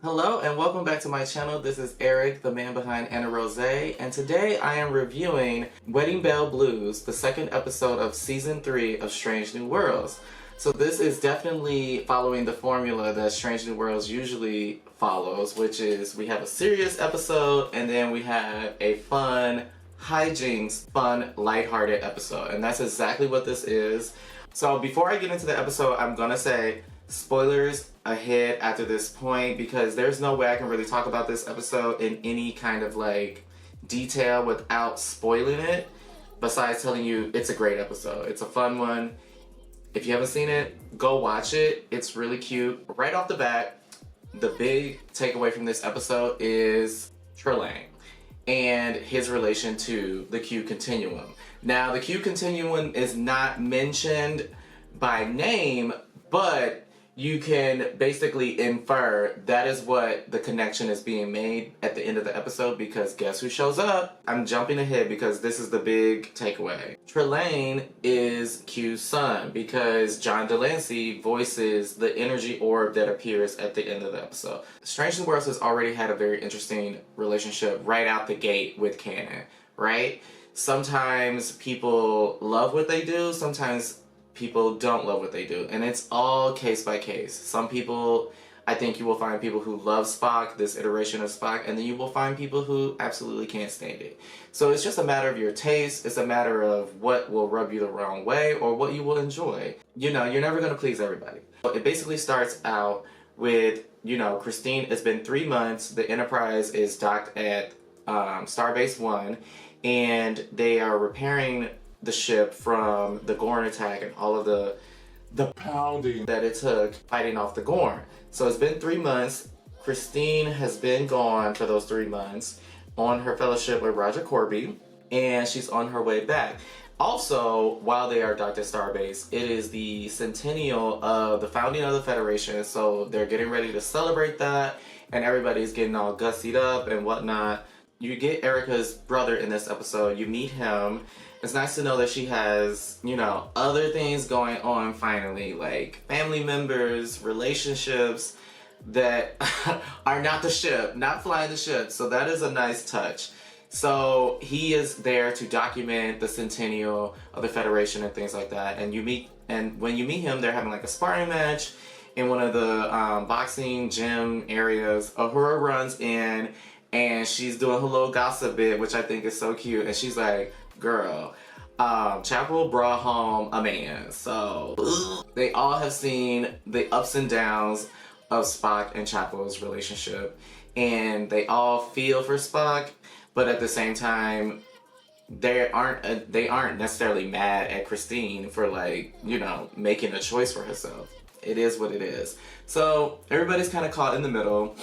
Hello and welcome back to my channel. This is Eric, the man behind Rozay, and today I am reviewing Wedding Bell Blues, the second episode of Season 3 of Strange New Worlds. So this is definitely following the formula that Strange New Worlds usually follows, which is we have a serious episode and then we have a fun, hijinx, fun, lighthearted episode. And that's exactly what this is. So before I get into the episode, I'm gonna say spoilers ahead after this point because there's no way I can really talk about this episode in any kind of like detail without spoiling it, besides telling you it's a great episode. It's a fun one. If you haven't seen it, go watch it. It's really cute. Right off the bat, the big takeaway from this episode is Trelane and his relation to the Q continuum. Now, the Q continuum is not mentioned by name, but you can basically infer that is what the connection is being made at the end of the episode, because guess who shows up? I'm jumping ahead because this is the big takeaway. Trelane is Q's son because John Delancey voices the energy orb that appears at the end of the episode. Strange New Worlds has already had a very interesting relationship right out the gate with canon, right? Sometimes people love what they do, sometimes people don't love what they do, and it's all case by case. Some people, I think you will find people who love Spock, this iteration of Spock, and then you will find people who absolutely can't stand it. So it's just a matter of your taste. It's a matter of what will rub you the wrong way or what you will enjoy. You know, you're never going to please everybody. It basically starts out with, you know, Christine, it's been 3 months, the Enterprise is docked at Starbase 1, and they are repairing the ship from the Gorn attack and all of the pounding that it took fighting off the Gorn. So it's been 3 months. Christine has been gone for those 3 months on her fellowship with Roger Corby, and she's on her way back. Also, while they are docked at Starbase, it is the centennial of the founding of the Federation, so they're getting ready to celebrate that, and everybody's getting all gussied up and whatnot. You get Erica's brother in this episode. You meet him. It's nice to know that she has, you know, other things going on finally, like family members, relationships that are not the ship, not flying the ship. So that is a nice touch. So he is there to document the centennial of the Federation and things like that. And when you meet him, they're having like a sparring match in one of the boxing gym areas. Uhura runs in and she's doing her little gossip bit, which I think is so cute. And she's like, girl, Chapel brought home a man. So they all have seen the ups and downs of Spock and Chapel's relationship, and they all feel for Spock, but at the same time they aren't necessarily mad at Christine for, like, you know, making a choice for herself. It is what it is. So everybody's kind of caught in the middle.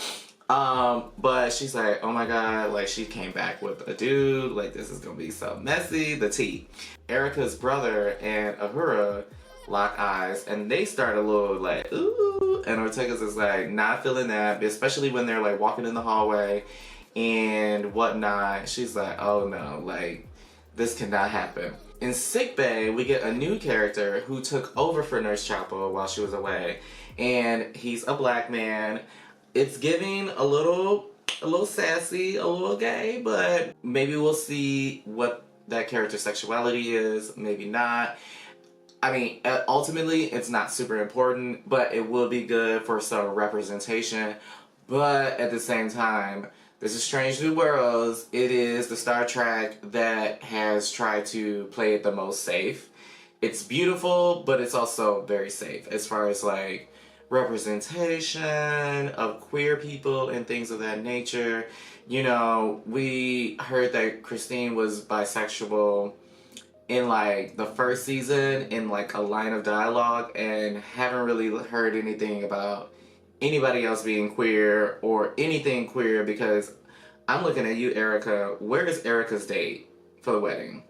But she's like, oh my god, like, she came back with a dude, like, this is gonna be so messy, the tea. Erica's brother and Uhura lock eyes, and they start a little like, ooh, and Ortega's is like, not feeling that, especially when they're like walking in the hallway and whatnot. She's like, oh no, like, this cannot happen. In sickbay, we get a new character who took over for Nurse Chapel while she was away, and he's a black man. It's giving a little sassy, a little gay, but maybe we'll see what that character's sexuality is, maybe not. I mean, ultimately, it's not super important, but it will be good for some representation. But at the same time, this is Strange New Worlds. It is the Star Trek that has tried to play it the most safe. It's beautiful, but it's also very safe as far as, like, representation of queer people and things of that nature. You know, we heard that Christine was bisexual in, like, the first season in, like, a line of dialogue, and haven't really heard anything about anybody else being queer or anything queer, because I'm looking at you, Erica. Where is Erica's date for the wedding?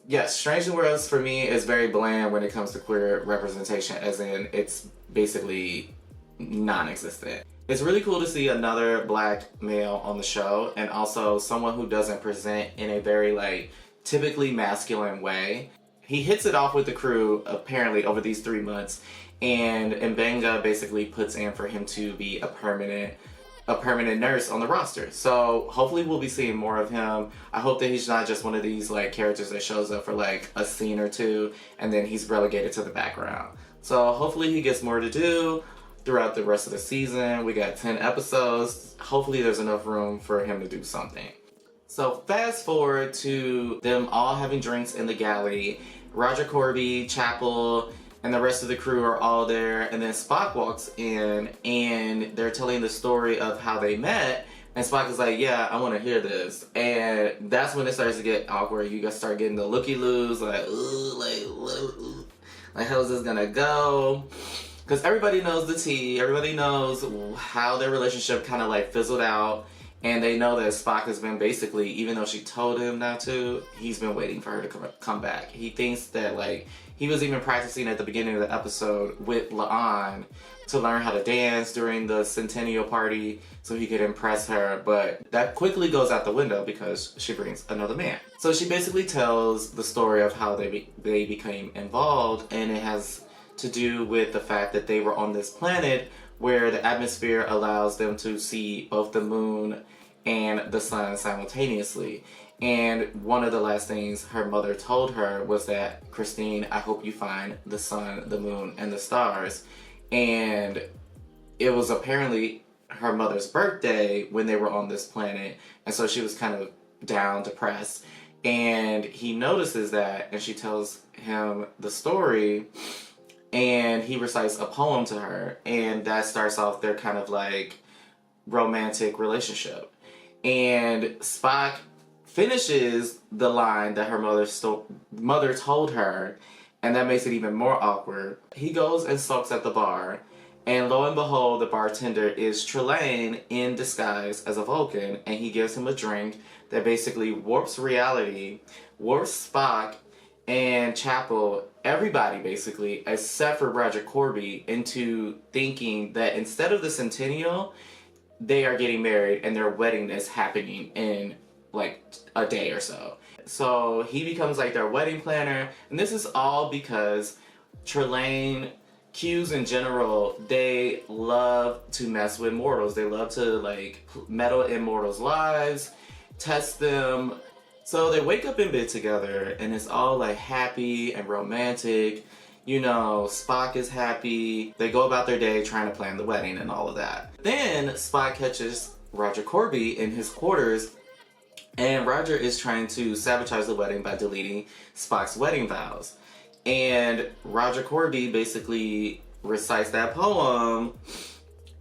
Yes, Strange New Worlds for me is very bland when it comes to queer representation, as in it's basically non-existent. It's really cool to see another black male on the show, and also someone who doesn't present in a very, like, typically masculine way. He hits it off with the crew apparently over these 3 months, and Mbenga basically puts in for him to be a permanent nurse on the roster. So hopefully we'll be seeing more of him. I hope that he's not just one of these like characters that shows up for like a scene or two and then he's relegated to the background. So hopefully he gets more to do throughout the rest of the season. We got 10 episodes. Hopefully there's enough room for him to do something. So fast forward to them all having drinks in the galley. Roger Corby, Chapel, and the rest of the crew are all there, and then Spock walks in and they're telling the story of how they met, and Spock is like, yeah, I want to hear this. And that's when it starts to get awkward. You guys start getting the looky-loos, like, ooh, like how's this gonna go? Because everybody knows the tea, everybody knows how their relationship kind of like fizzled out, and they know that Spock has been basically, even though she told him not to, he's been waiting for her to come back. He thinks that like, he was even practicing at the beginning of the episode with La'an to learn how to dance during the centennial party so he could impress her, but that quickly goes out the window because she brings another man. So she basically tells the story of how they became involved, and it has to do with the fact that they were on this planet where the atmosphere allows them to see both the moon and the sun simultaneously. And one of the last things her mother told her was that, Christine, I hope you find the sun, the moon, and the stars. And it was apparently her mother's birthday when they were on this planet, and so she was kind of down, depressed. And he notices that, and she tells him the story, and he recites a poem to her, and that starts off their kind of like romantic relationship. And Spock finishes the line that her mother told her, and that makes it even more awkward. He goes and sulks at the bar, and lo and behold, the bartender is Trelane in disguise as a Vulcan, and he gives him a drink that basically warps reality, warps Spock and Chapel, everybody basically, except for Roger Corby, into thinking that instead of the centennial, they are getting married and their wedding is happening in like a day or so. So he becomes like their wedding planner, and this is all because Trelane, Qs in general, they love to mess with mortals. They love to like meddle in mortals' lives, test them. So they wake up in bed together and it's all like happy and romantic. You know, Spock is happy. They go about their day trying to plan the wedding and all of that. Then Spock catches Roger Corby in his quarters, and Roger is trying to sabotage the wedding by deleting Spock's wedding vows. And Roger Corby basically recites that poem,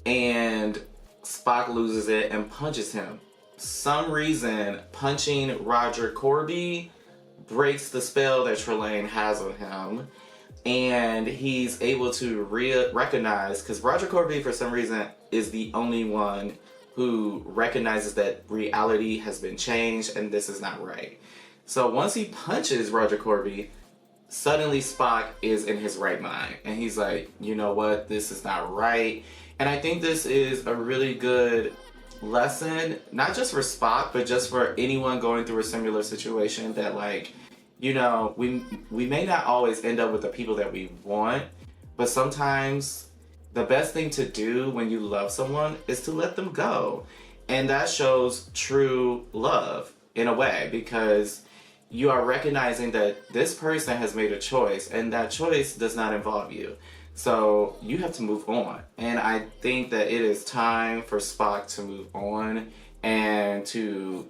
and Spock loses it and punches him. Some reason, punching Roger Corby breaks the spell that Trelane has on him, and he's able to recognize, because Roger Corby for some reason is the only one who recognizes that reality has been changed and this is not right. So once he punches Roger Corby, suddenly Spock is in his right mind, and he's like, you know what, this is not right. And I think this is a really good lesson, not just for Spock, but just for anyone going through a similar situation, that like, you know, we may not always end up with the people that we want, but sometimes the best thing to do when you love someone is to let them go. And that shows true love in a way, because you are recognizing that this person has made a choice and that choice does not involve you. So you have to move on. And I think that it is time for Spock to move on and to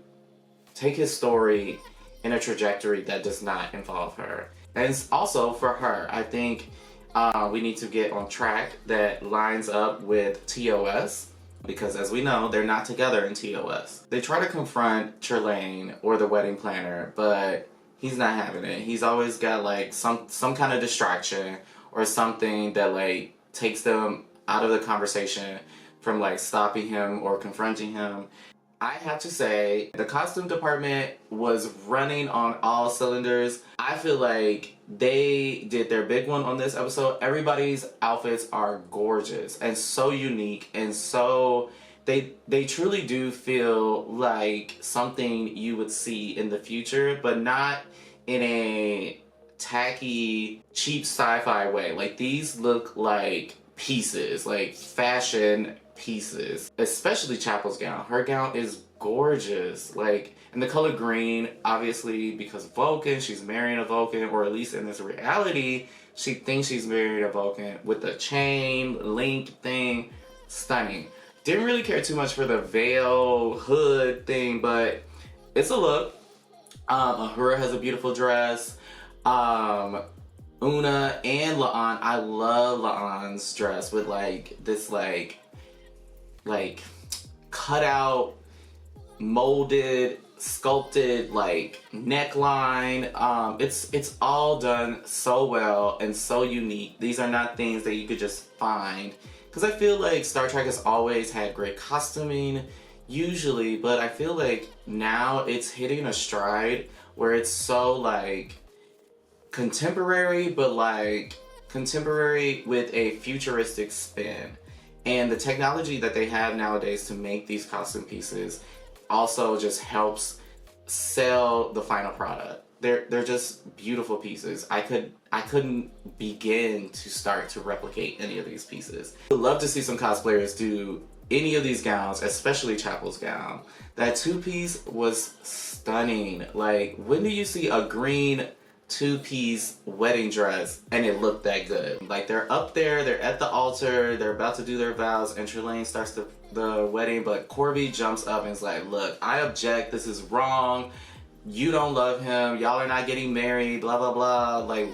take his story in a trajectory that does not involve her. And also for her, I think we need to get on track that lines up with TOS, because as we know, they're not together in TOS. They try to confront Trelane or the wedding planner, but he's not having it. He's always got like some kind of distraction or something that like takes them out of the conversation from like stopping him or confronting him. I have to say, the costume department was running on all cylinders. I feel like they did their big one on this episode. Everybody's outfits are gorgeous and so unique, and so they truly do feel like something you would see in the future, but not in a tacky, cheap sci-fi way. Like, these look like pieces, like fashion pieces. Especially Chapel's gown. Her gown is gorgeous. Like, and the color green, obviously because Vulcan, she's marrying a Vulcan, or at least in this reality, she thinks she's married a Vulcan with the chain, link thing. Stunning. Didn't really care too much for the veil, hood thing, but it's a look. Ahura has a beautiful dress. Una and La'an, I love La'an's dress with like this like cut out, molded, sculpted like neckline. It's all done so well and so unique. These are not things that you could just find, because I feel like Star Trek has always had great costuming usually, but I feel like now it's hitting a stride where it's so like contemporary, but like contemporary with a futuristic spin. And the technology that they have nowadays to make these costume pieces also just helps sell the final product. They're just beautiful pieces. I couldn't begin to start to replicate any of these pieces. I would love to see some cosplayers do any of these gowns, especially Chapel's gown. That two-piece was stunning. Like, when do you see a green two-piece wedding dress and it looked that good? Like, they're up there, they're at the altar, they're about to do their vows, and Trelane starts the wedding, but Corby jumps up and is like, look, I object, this is wrong, you don't love him, y'all are not getting married, blah blah blah, like,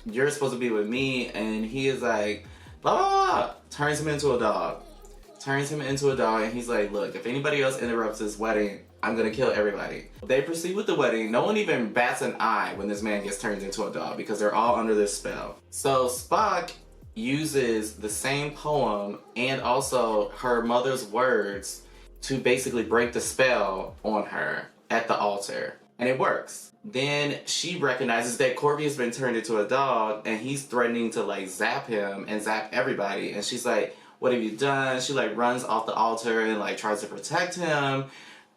you're supposed to be with me. And he is like, blah blah blah, turns him into a dog, and he's like, look, if anybody else interrupts this wedding, I'm gonna kill everybody. They proceed with the wedding. No one even bats an eye when this man gets turned into a dog, because they're all under this spell. So Spock uses the same poem and also her mother's words to basically break the spell on her at the altar. And it works. Then she recognizes that Corby has been turned into a dog and he's threatening to like zap him and zap everybody. And she's like, what have you done? She like runs off the altar and like tries to protect him.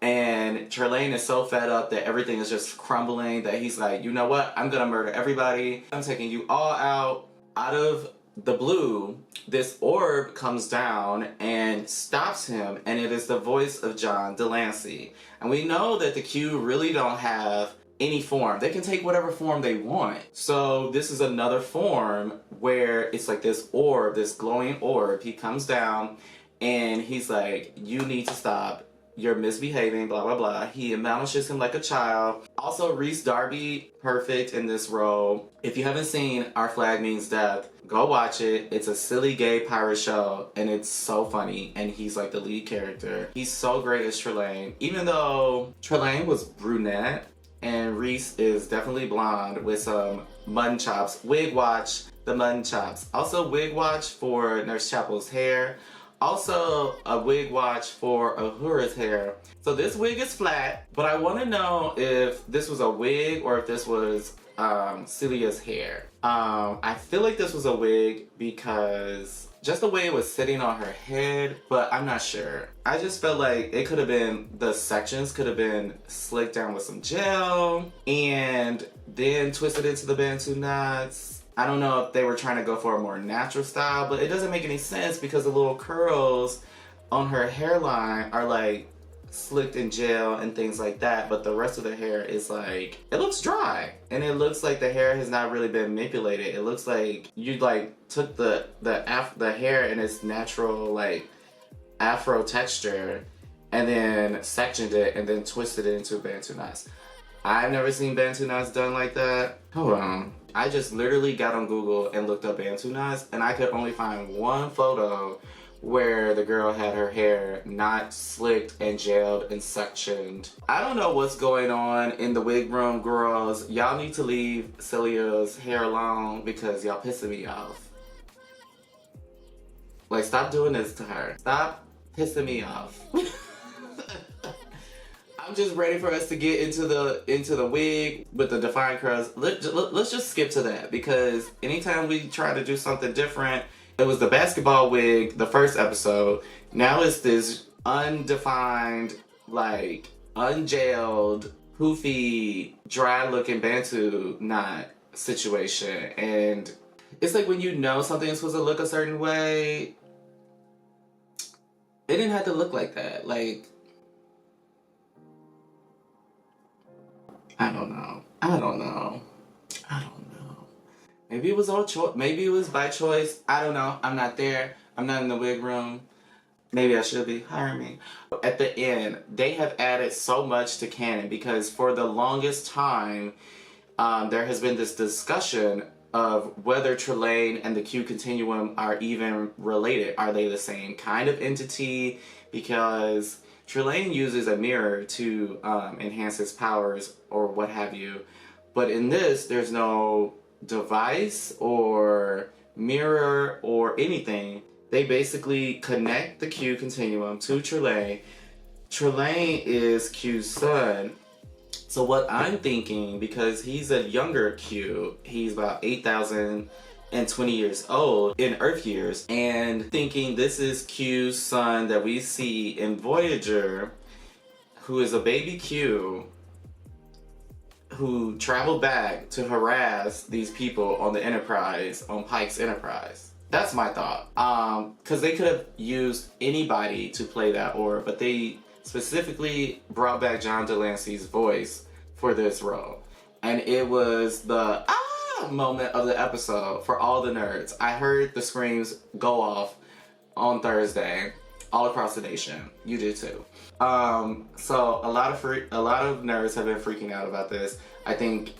And Trelane is so fed up that everything is just crumbling that he's like, you know what? I'm gonna murder everybody. I'm taking you all out. Out of the blue, this orb comes down and stops him, and it is the voice of John Delancey. And we know that the Q really don't have any form. They can take whatever form they want. So this is another form where it's like this orb, this glowing orb. He comes down and he's like, you need to stop. You're misbehaving, blah, blah, blah. He admonishes him like a child. Also, Rhys Darby, perfect in this role. If you haven't seen Our Flag Means Death, go watch it. It's a silly gay pirate show, and it's so funny, and he's like the lead character. He's so great as Trelane. Even though Trelane was brunette, and Rhys is definitely blonde with some mutton chops. Wig watch, the mutton chops. Also, wig watch for Nurse Chapel's hair. Also, a wig watch for Uhura's hair. So this wig is flat, but I want to know if this was a wig or if this was Celia's hair. I feel like this was a wig because just the way it was sitting on her head, but I'm not sure. I just felt like it could have been, the sections could have been slicked down with some gel and then twisted into the Bantu knots. I don't know if they were trying to go for a more natural style, but it doesn't make any sense because the little curls on her hairline are like slicked in gel and things like that, but the rest of the hair is like, it looks dry, and it looks like the hair has not really been manipulated. It looks like you like took the hair in its natural like afro texture and then sectioned it and then twisted it into Bantu knots. I've never seen Bantu knots done like that. Hold on. I just literally got on Google and looked up Bantu knots, and I could only find one photo where the girl had her hair not slicked and gelled and sectioned. I don't know what's going on in the wig room, girls. Y'all need to leave Celia's hair alone because y'all pissing me off. Like, stop doing this to her. Stop pissing me off. I'm just ready for us to get into the wig with the defined curls. Let's just skip to that, because anytime we try to do something different, it was the basketball wig the first episode. Now it's this undefined, like, unjailed, poofy, dry looking Bantu knot situation. And it's like when you know something's supposed to look a certain way, it didn't have to look like that. Like, I don't know. I don't know. I don't know. Maybe it was all choice. Maybe it was by choice. I don't know. I'm not there. I'm not in the wig room. Maybe I should be. Hire me. At the end, they have added so much to canon because for the longest time, there has been this discussion of whether Trelane and the Q Continuum are even related. Are they the same kind of entity? Because Trelane uses a mirror to enhance his powers or what have you. But in this, there's no device or mirror or anything. They basically connect the Q Continuum to Trelane. Trelane is Q's son. So what I'm thinking, because he's a younger Q, he's about 8,020 years old in Earth years, and thinking this is Q's son that we see in Voyager, who is a baby Q, who traveled back to harass these people on the Enterprise, on Pike's Enterprise. That's my thought. Because they could have used anybody to play that orb, but they specifically brought back John Delancey's voice for this role. And it was the moment of the episode for all the nerds. I heard the screams go off on Thursday all across the nation. You did too. So a lot of nerds have been freaking out about this. I think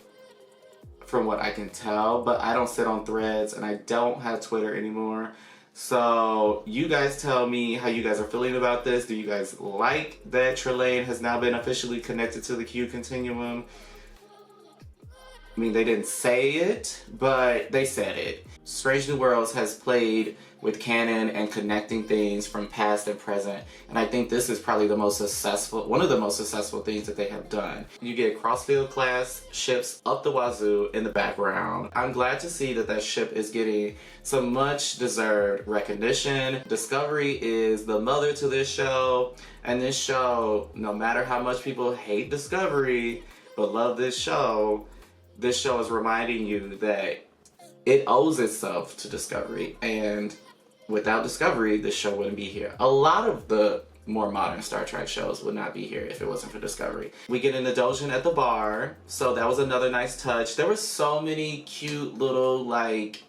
from what I can tell, but I don't sit on Threads and I don't have Twitter anymore. So you guys tell me how you guys are feeling about this. Do you guys like that Trelane has now been officially connected to the Q Continuum? I mean, they didn't say it, but they said it. Strange New Worlds has played with canon and connecting things from past and present, and I think this is probably one of the most successful things that they have done. You get Crossfield class ships up the wazoo in the background. I'm glad to see that ship is getting some much deserved recognition. Discovery is the mother to this show, and this show, no matter how much people hate Discovery but love this show is reminding you that it owes itself to Discovery, and without Discovery, this show wouldn't be here. A lot of the more modern Star Trek shows would not be here if it wasn't for Discovery. We get an indulgent at the bar, so that was another nice touch. There were so many cute little, like,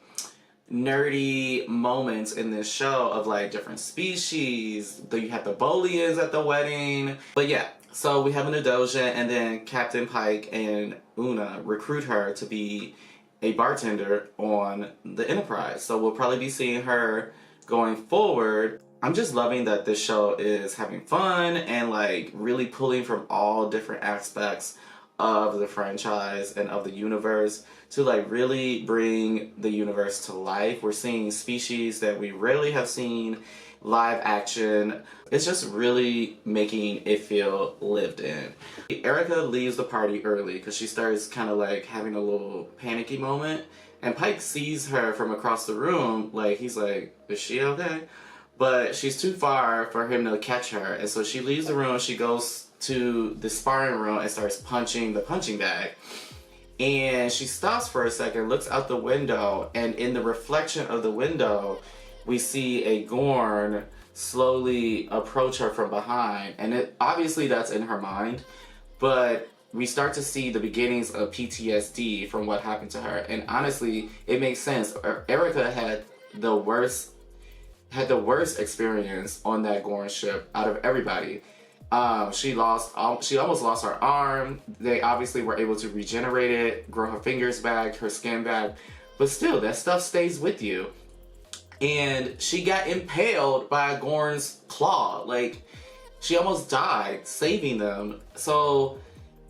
nerdy moments in this show of, like, different species. You had the Bolians at the wedding. But yeah, so we have an indulgent, and then Captain Pike and Una recruit her to be a bartender on the Enterprise. So we'll probably be seeing her going forward. I'm just loving that this show is having fun and like really pulling from all different aspects of the franchise and of the universe to like really bring the universe to life. We're seeing species that we rarely have seen live action. It's just really making it feel lived in. Erica leaves the party early because she starts kind of like having a little panicky moment, and Pike sees her from across the room. Like, he's like, is she okay? But she's too far for him to catch her, and so she leaves the room. She goes to the sparring room and starts punching the punching bag. And she stops for a second, looks out the window, and in the reflection of the window, we see a Gorn slowly approach her from behind. And obviously that's in her mind, but we start to see the beginnings of PTSD from what happened to her. And honestly, it makes sense. Erica had the worst experience on that Gorn ship out of everybody. She almost lost her arm. They obviously were able to regenerate it, grow her fingers back, her skin back, but still, that stuff stays with you. And she got impaled by a Gorn's claw. Like, she almost died saving them. So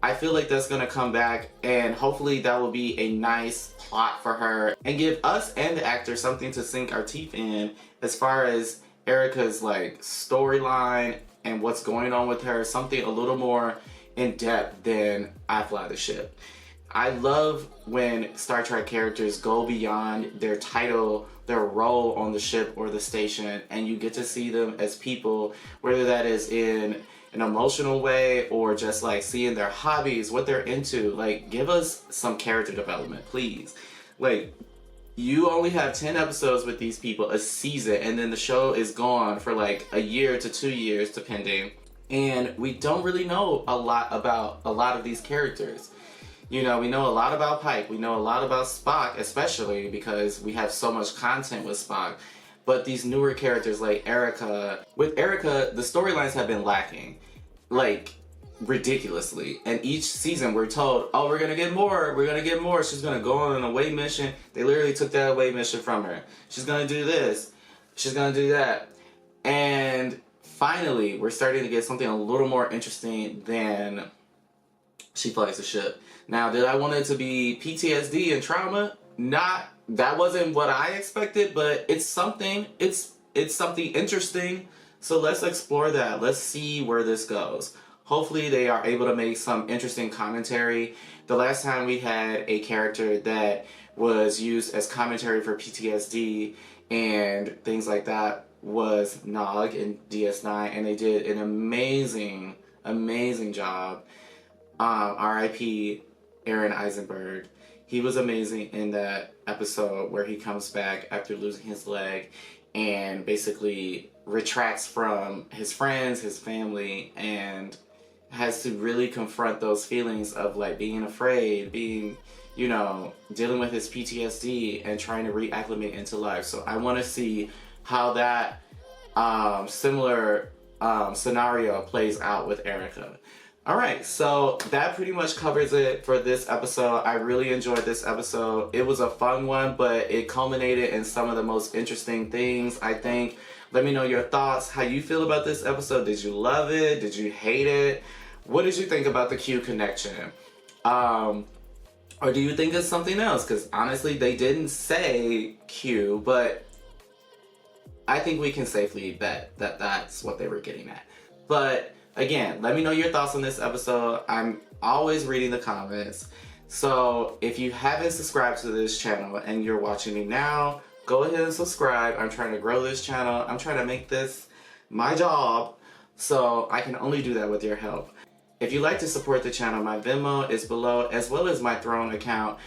I feel like that's gonna come back, and hopefully that will be a nice plot for her and give us and the actor something to sink our teeth in as far as Erica's like storyline and what's going on with her, something a little more in depth than I Fly the Ship. I love when Star Trek characters go beyond their title, their role on the ship or the station, and you get to see them as people, whether that is in an emotional way, or just like seeing their hobbies, what they're into. Like, give us some character development, please. Like, you only have 10 episodes with these people a season, and then the show is gone for like a year to 2 years depending, and we don't really know a lot about a lot of these characters. You know, we know a lot about Pike, we know a lot about Spock, especially because we have so much content with Spock. But these newer characters like Erica, with Erica, the storylines have been lacking, like, ridiculously. And each season we're told, oh, we're gonna get more, she's gonna go on an away mission. They literally took that away mission from her. She's gonna do this, she's gonna do that. And finally, we're starting to get something a little more interesting than she flies a ship. Now, did I want it to be PTSD and trauma? That wasn't what I expected, but it's something, it's something interesting. So let's explore that. Let's see where this goes. Hopefully they are able to make some interesting commentary. The last time we had a character that was used as commentary for PTSD and things like that was Nog in DS9, and they did an amazing, amazing job. R.I.P. Aaron Eisenberg. He was amazing in that episode where he comes back after losing his leg and basically retracts from his friends, his family, and has to really confront those feelings of like being afraid, being, you know, dealing with his PTSD and trying to reacclimate into life. So I want to see how that similar scenario plays out with Erica. Alright, so that pretty much covers it for this episode. I really enjoyed this episode. It was a fun one, but it culminated in some of the most interesting things, I think. Let me know your thoughts, how you feel about this episode. Did you love it? Did you hate it? What did you think about the Q connection? Or do you think it's something else? Because honestly, they didn't say Q, but I think we can safely bet that that's what they were getting at. But again, let me know your thoughts on this episode. I'm always reading the comments. So if you haven't subscribed to this channel and you're watching me now, go ahead and subscribe. I'm trying to grow this channel. I'm trying to make this my job. So I can only do that with your help. If you'd like to support the channel, my Venmo is below, as well as my Throne account.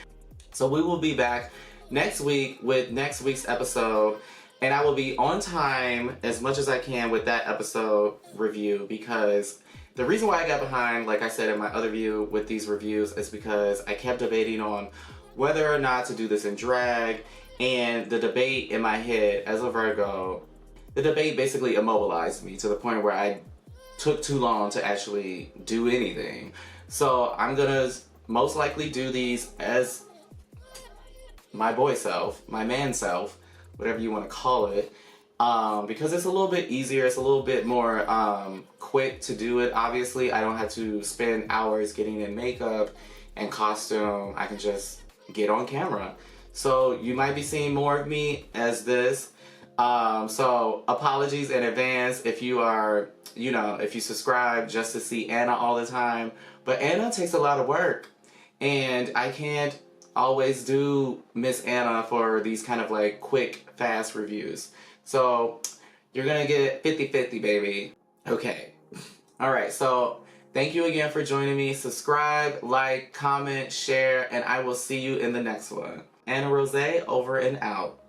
So we will be back next week with next week's episode. And I will be on time as much as I can with that episode review, because the reason why I got behind, like I said in my other view with these reviews, is because I kept debating on whether or not to do this in drag, and the debate in my head as a Virgo, the debate basically immobilized me to the point where I took too long to actually do anything. So I'm gonna most likely do these as my boy self, my man self, whatever you want to call it, because it's a little bit easier, it's a little bit more quick to do it. Obviously, I don't have to spend hours getting in makeup and costume. I can just get on camera. So you might be seeing more of me as this. So apologies in advance if you are, you know, if you subscribe just to see Anna all the time. But Anna takes a lot of work, and I can't always do Miss Anna for these kind of like quick, fast reviews. So you're gonna get 50-50, baby. Okay. Alright, so thank you again for joining me. Subscribe, like, comment, share, and I will see you in the next one. Anna Rozay, over and out.